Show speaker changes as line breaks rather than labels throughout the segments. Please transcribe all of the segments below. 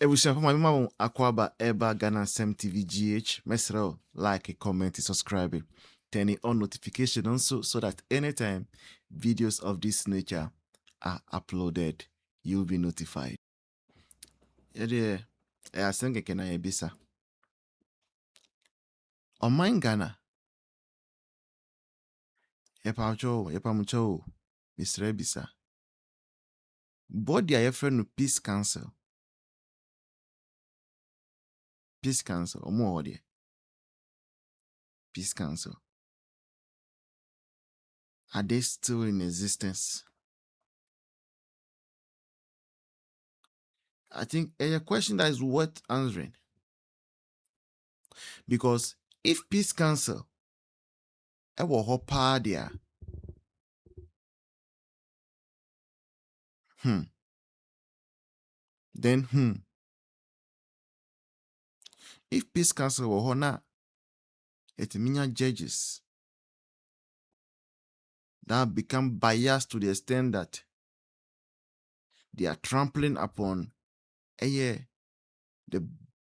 Ebusuafo ma mema wo akwaba eba Ghana Sem TV GH. Mesrel like, comment, subscribe, turn on notification also so that anytime videos of this nature are uploaded, you'll be notified. Yede asem keke na yebisa. Oman Ghana. Yepamucho, Mr. Bisa. Body a yefre no Peace Council. Peace Council. Omo odie. Peace Council. Are they still in existence? I think a question that is worth answering. Because if Peace Council ever hopper there, then if Peace Council were honor, it means judges that become biased to the extent that they are trampling upon the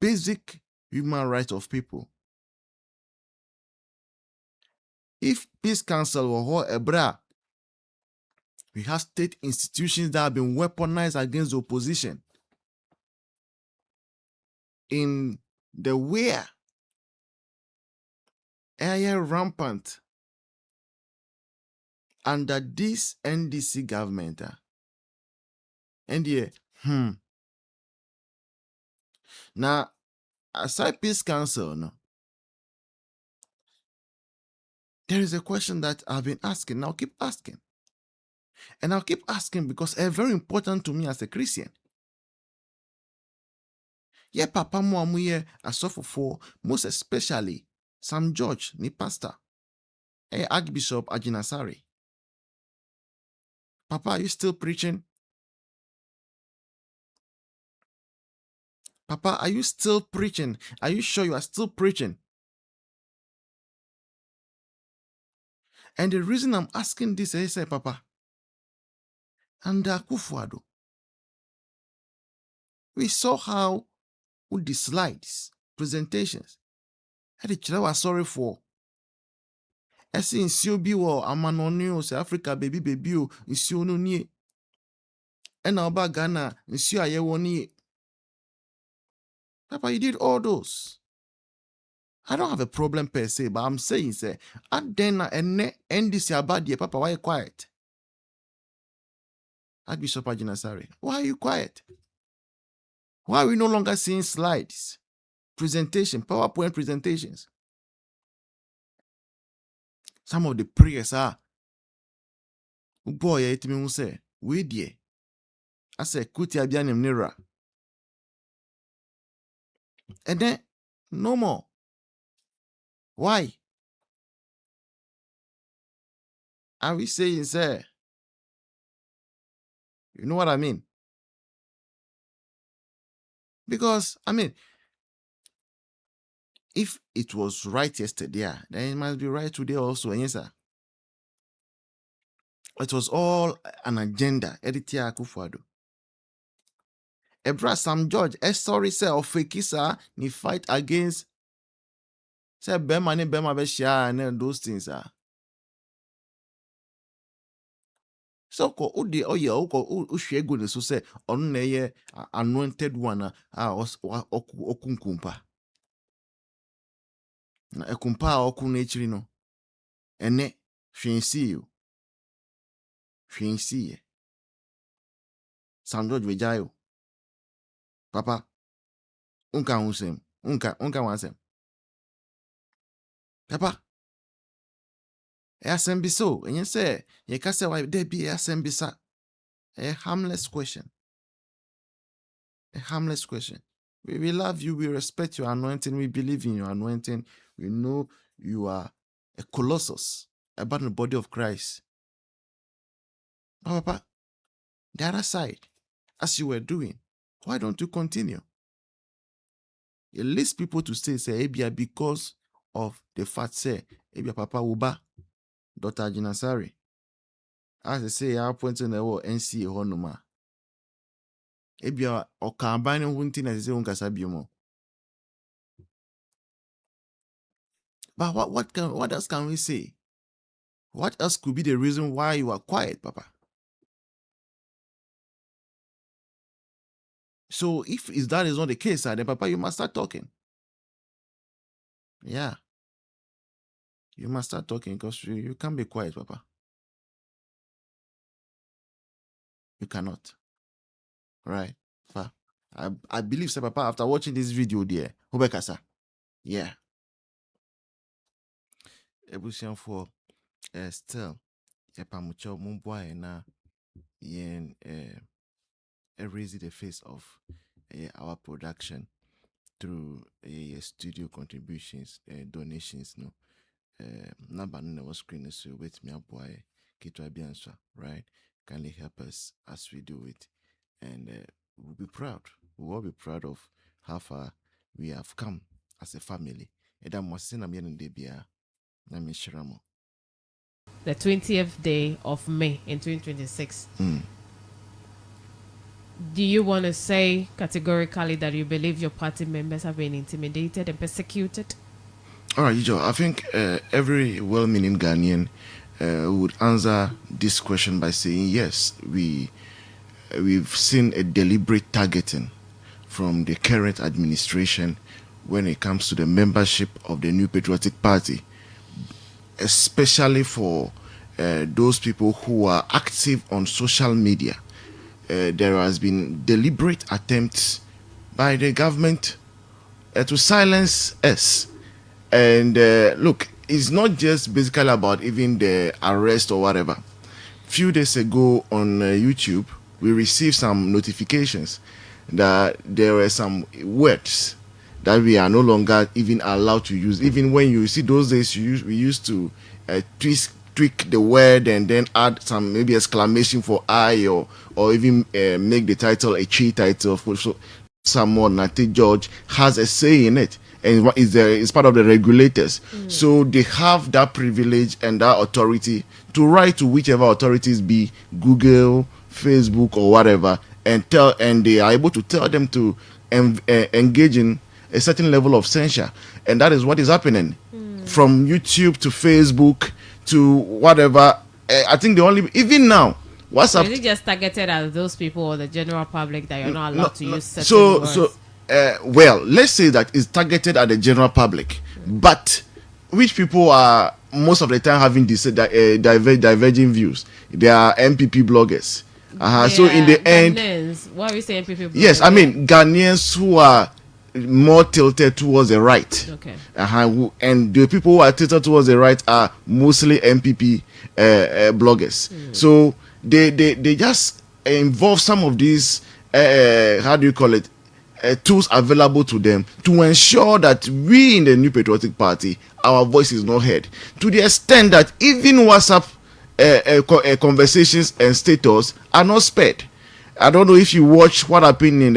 basic human rights of people. If Peace Council were ebra, we have state institutions that have been weaponized against the opposition in the way rampant under this NDC government. Now, aside Peace Council, no, there is a question that I've been asking. Now, keep asking. And I'll keep asking because it's very important to me as a Christian. Yeah, Papa mo amuye Sofo, most especially Sam George, ni pastor. Archbishop Agyin Asare. Papa, are you still preaching? Papa, are you still preaching? Are you sure you are still preaching? And the reason I'm asking this is, Papa, under Akufo-Addo, we saw how with the slides, presentations, the children were sorry for. Esi nsuo bi wo amanoni o South Africa baby o nsuo no nie. Ena oba Ghana nsuo aye wo nie. Papa, you did all those. I don't have a problem per se, but I'm saying, say, at then ene NDC about the Papa, why you quiet? Archbishop Agyin Asare, why are you quiet? Why are we no longer seeing slides, presentation, PowerPoint presentations? Some of the prayers are, boy, it me say, we dear. I say, kuti abianim nira. And then, no more. Why? Are we saying, say, you know what I mean? Because, I mean, if it was right yesterday, then it must be right today also. Yes, sir. It was all an agenda. Editia Akufo-Addo. Ebra Sam George, sorry, sir, of Fekisa, ni fight against, say, Bema ni Bema Beshia, and those things, sir. So ko udi oye uko ushego ne so say onu na ye anointed one okunkumpa na ekumpa oku na echiri no ene hwensi yo hwensi ye Sam George wejayo papa unka husem unka wansem papa asem bi so enye say ye ka say why there be asem bi sa a harmless question. We love you. We respect your anointing. We believe in your anointing. We know you are a colossus about the body of Christ. But Papa, the other side, as you were doing, why don't you continue? You list people to say, Ebia, because of the fact, say, Ebia Papa Uba, Dr. Agyin Asare. As I say, I point in the NCA Honoma. Ebia okambane hunti na sese unkasa biomo. But what else can we say? What else could be the reason why you are quiet, Papa? So if that is not the case, then Papa, you must start talking. Yeah. You must start talking because you can't be quiet, Papa. You cannot. Right? Papa. I believe, sir, Papa, after watching this video there, Hubekasa. Yeah. Ebusian for still, Yapamucho Mumboy na yen raise the face of our production through studio contributions, donations, no. Number no was screen so wait me up boy answer, right? Kindly help us as we do it, and we'll be proud. We'll all be proud of how far we have come as a family. The
20th day of May in 2026. Do you want to say categorically that you believe your party members have been intimidated and persecuted?
All right, Joe. I think every well-meaning Ghanaian would answer this question by saying yes. We've seen a deliberate targeting from the current administration when it comes to the membership of the New Patriotic Party, especially for those people who are active on social media. There has been deliberate attempts by the government to silence us. And look, it's not just basically about even the arrest or whatever. Few days ago on YouTube, we received some notifications that there were some words that we are no longer even allowed to use. Even when you see those days, we used to tweak the word and then add some maybe exclamation for I, or even make the title a chi title. So someone, Nati George, has a say in it, and is part of the regulators. So they have that privilege and that authority to write to whichever authorities, be Google, Facebook, or whatever, and they are able to tell them to engage in a certain level of censure. And that is what is happening from YouTube to Facebook to whatever. I think even now, WhatsApp.
So is it just targeted at those people or the general public that you're not allowed to use certain words?
Well, let's say that it's targeted at the general public, but which people are most of the time having diverging views? They are MPP bloggers. So in the end,
why are we saying MPP bloggers?
Yes, I mean Ghanaians who are more tilted towards the right.
Okay.
And the people who are tilted towards the right are mostly MPP bloggers. So they just involve some of these how do you call it, tools available to them to ensure that we in the New Patriotic Party, our voice is not heard, to the extent that even WhatsApp conversations and status are not spared. I don't know if you watch what happened in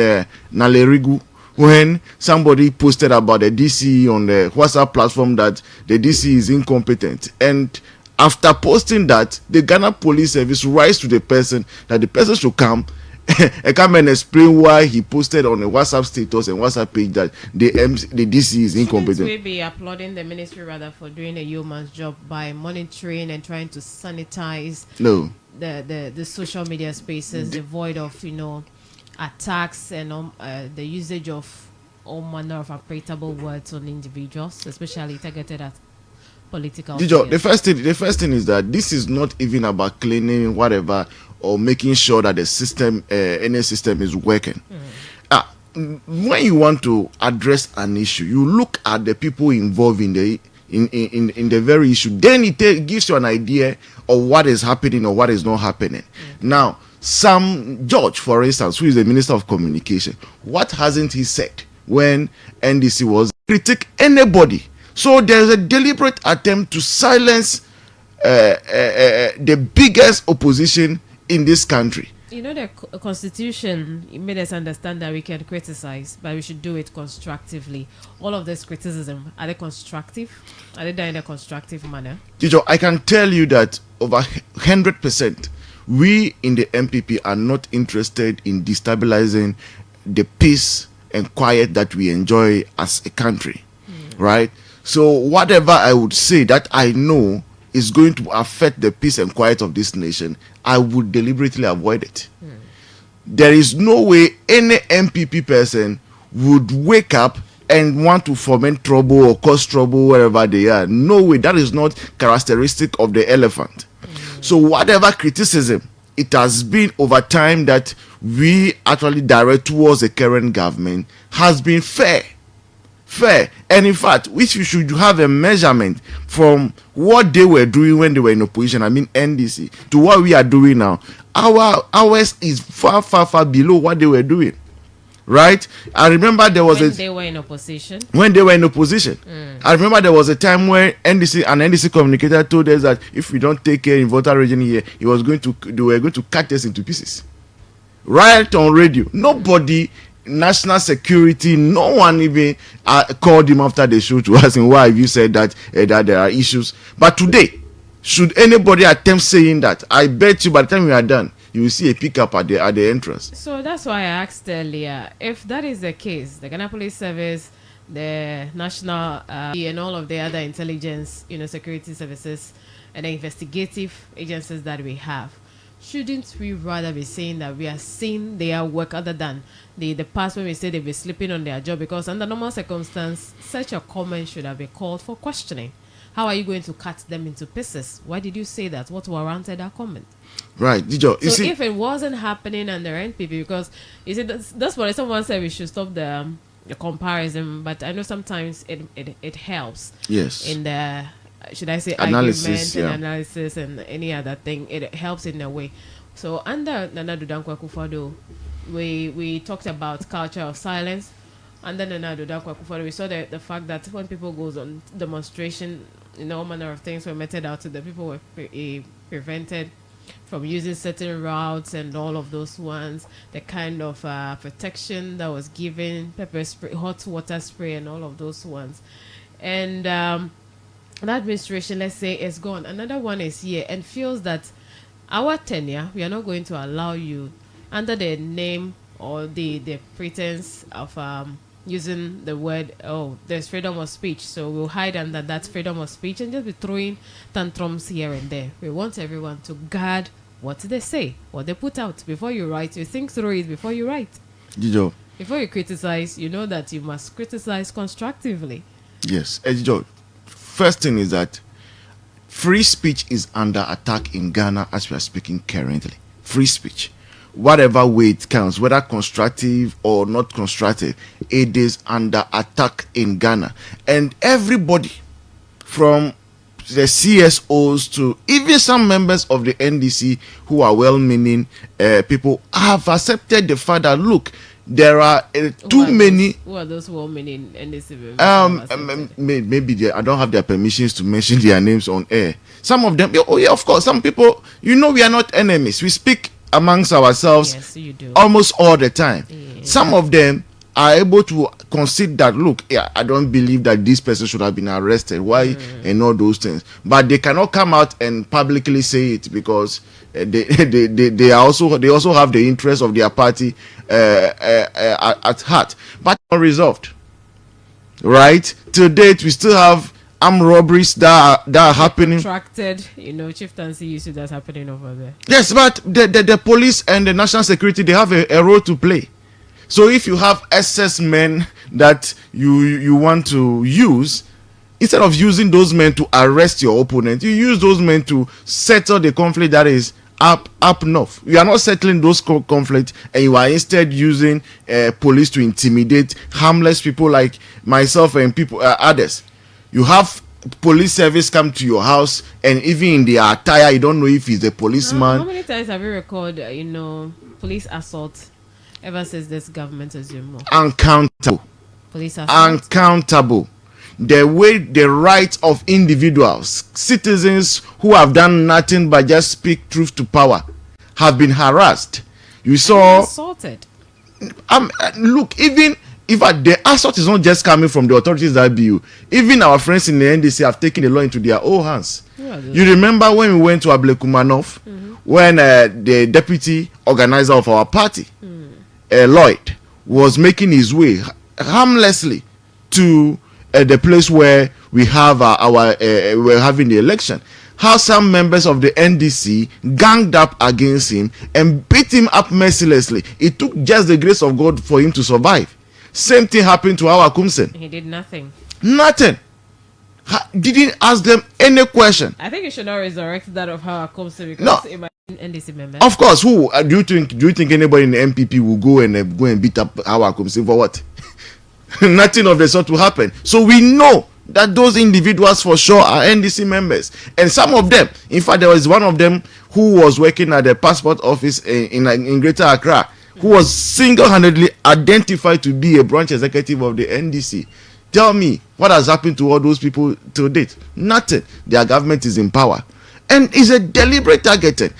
Nalerigu when somebody posted about the DC on the WhatsApp platform that the DC is incompetent, and after posting that, the Ghana Police Service writes to the person that the person should come and come and explain why he posted on a WhatsApp status and WhatsApp page that the DC is incompetent.
Shouldn't we be applauding the ministry rather for doing a yeoman's job by monitoring and trying to sanitize the social media spaces, devoid of attacks and the usage of all manner of unpalatable words on individuals, especially targeted at political figures?
The first thing is that this is not even about cleaning whatever or making sure that the system, any system, is working. When you want to address an issue, you look at the people involved in the very issue. Then it gives you an idea of what is happening or what is not happening. Now, Sam George, for instance, who is the Minister of Communication, what hasn't he said when NDC was critique anybody? So there's a deliberate attempt to silence the biggest opposition in this country.
The Constitution made us understand that we can criticize, but we should do it constructively. All of this criticism, are they constructive? Are they done in a constructive manner?
I can tell you that over 100% we in the MPP are not interested in destabilizing the peace and quiet that we enjoy as a country, right? So whatever I would say that I know is going to affect the peace and quiet of this nation, I would deliberately avoid it. There is no way any MPP person would wake up and want to foment trouble or cause trouble wherever they are. No way. That is not characteristic of the elephant. So whatever criticism it has been over time that we actually direct towards the current government has been fair. And in fact, we should have a measurement from what they were doing when they were in opposition, I mean NDC, to what we are doing now. Ours is far below what they were doing, right? I remember there was
when they were in opposition.
I remember there was a time where an NDC communicator told us that if we don't take care in Volta region here, they were going to cut us into pieces. Right on radio. Nobody, national security, no one even called him after the show to ask him why have you said that there are issues. But today, should anybody attempt saying that, I bet you by the time we are done, you will see a pickup at the entrance.
So that's why I asked earlier, if that is the case, the Ghana Police Service, the National and all of the other intelligence, security services and the investigative agencies that we have, shouldn't we rather be saying that we are seeing their work other than the past when we say they've been sleeping on their job? Because under normal circumstances, such a comment should have been called for questioning. How are you going to cut them into pieces? Why did you say that? What warranted that comment?
Right, Dijo.
So if it wasn't happening under NPP, because you see that's why someone said we should stop the comparison, but I know sometimes it helps.
Yes.
In the should I say
analysis,
argument and analysis and any other thing, it helps in a way. So under Nana Dankwa Akufo-Addo, we talked about culture of silence. Under Nana Dankwa Akufo-Addo, we saw the fact that when people goes on demonstration, all manner of things were meted out to the people were prevented from using certain routes and all of those ones, the kind of protection that was given, pepper spray, hot water spray and all of those ones. And that administration, let's say, is gone. Another one is here and feels that our tenure, we are not going to allow you under the name or the pretense of using the word, there's freedom of speech, so we'll hide under that freedom of speech and just be throwing tantrums here and there. We want everyone to guard what they say, what they put out. Before you write, you think through it before you write.
Dijo.
Before you criticize, you know that you must criticize constructively.
Yes. Dijo, first thing is that free speech is under attack in Ghana as we are speaking currently. Free speech, whatever way it counts, whether constructive or not constructive, it is under attack in Ghana. And everybody from the CSOs to even some members of the NDC who are well-meaning people have accepted the fact that, look, there are too many.
Who are those well-meaning NDC members?
Maybe I don't have their permissions to mention their names on air. Some of them, oh yeah, of course. Some people, we are not enemies. We speak amongst ourselves.
Yes, you do.
Almost all the time.
Yeah.
Some of them are able to concede that, look, I don't believe that this person should have been arrested. Why? And all those things. But they cannot come out and publicly say it because they also have the interest of their party at heart. But unresolved. Right? To date, we still have armed robberies that are happening.
Contracted, chieftaincy issue that's happening over there.
Yes, but the police and the national security, they have a role to play. So if you have excess men that you want to use, instead of using those men to arrest your opponent, you use those men to settle the conflict that is up north. You are not settling those conflicts, and you are instead using police to intimidate harmless people like myself and people others. You have police service come to your house, and even in their attire, you don't know if he's a policeman.
How many times have you recorded, police assault ever since this government assumed more?
Uncountable.
Police assault.
Uncountable. The way the rights of individuals, citizens who have done nothing but just speak truth to power, have been harassed. You saw
assaulted.
Look, even In fact, the assault is not just coming from the authorities that be you. Even our friends in the NDC have taken the law into their own hands. Yeah, you remember when we went to Ablekumanov, when the deputy organizer of our party, Lloyd, was making his way harmlessly to the place where we have we're having the election. How some members of the NDC ganged up against him and beat him up mercilessly. It took just the grace of God for him to survive. Same thing happened to our Kumsen.
He did nothing.
Nothing. Didn't ask them any question.
I think you should not resurrect that of our Kumsen because it might be an NDC member.
Of course, who do you think anybody in the MPP will go and beat up our Kumsen for what? Nothing of the sort will happen. So we know that those individuals for sure are NDC members, and some of them, in fact, there was one of them who was working at the passport office in Greater Accra, who was single-handedly identified to be a branch executive of the NDC. Tell me, what has happened to all those people to date? Nothing. Their government is in power, and it's a deliberate targeting.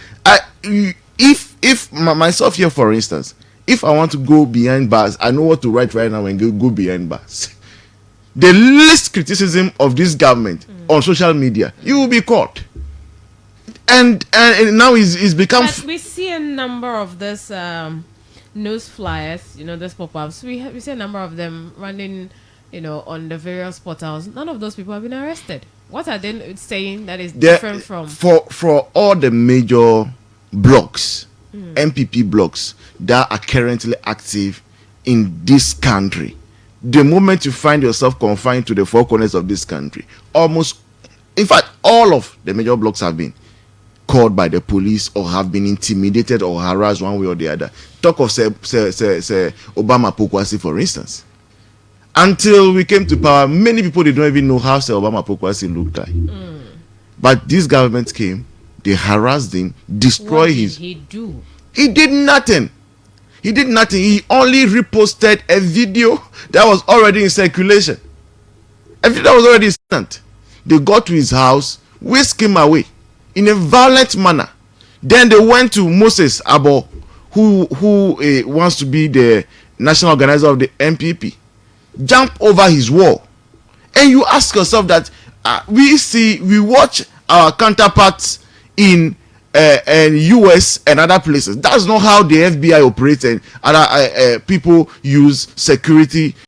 If myself here, for instance, if I want to go behind bars, I know what to write right now and go behind bars. The least criticism of this government on social media, you will be caught. And now it's become.
But we see a number of this news flyers, these pop-ups. We see a number of them running, on the various portals. None of those people have been arrested. What are they saying that is different from?
For all the major blogs, MPP blogs that are currently active in this country, the moment you find yourself confined to the four corners of this country, in fact, all of the major blogs have been called by the police or have been intimidated or harassed one way or the other. Talk of say Obama Pokwasi, for instance. Until we came to power, many people did not even know how Obama Pokwasi looked like. But this government came, they harassed him, destroyed his.
What did he do?
He did nothing. He did nothing. He only reposted a video that was already in circulation. A video that was already sent. They got to his house, whisked him away in a violent manner. Then they went to Moses Abo, who wants to be the national organizer of the MPP. Jump over his wall. And you ask yourself that we watch our counterparts in US and other places. That's not how the FBI operates, and other people use security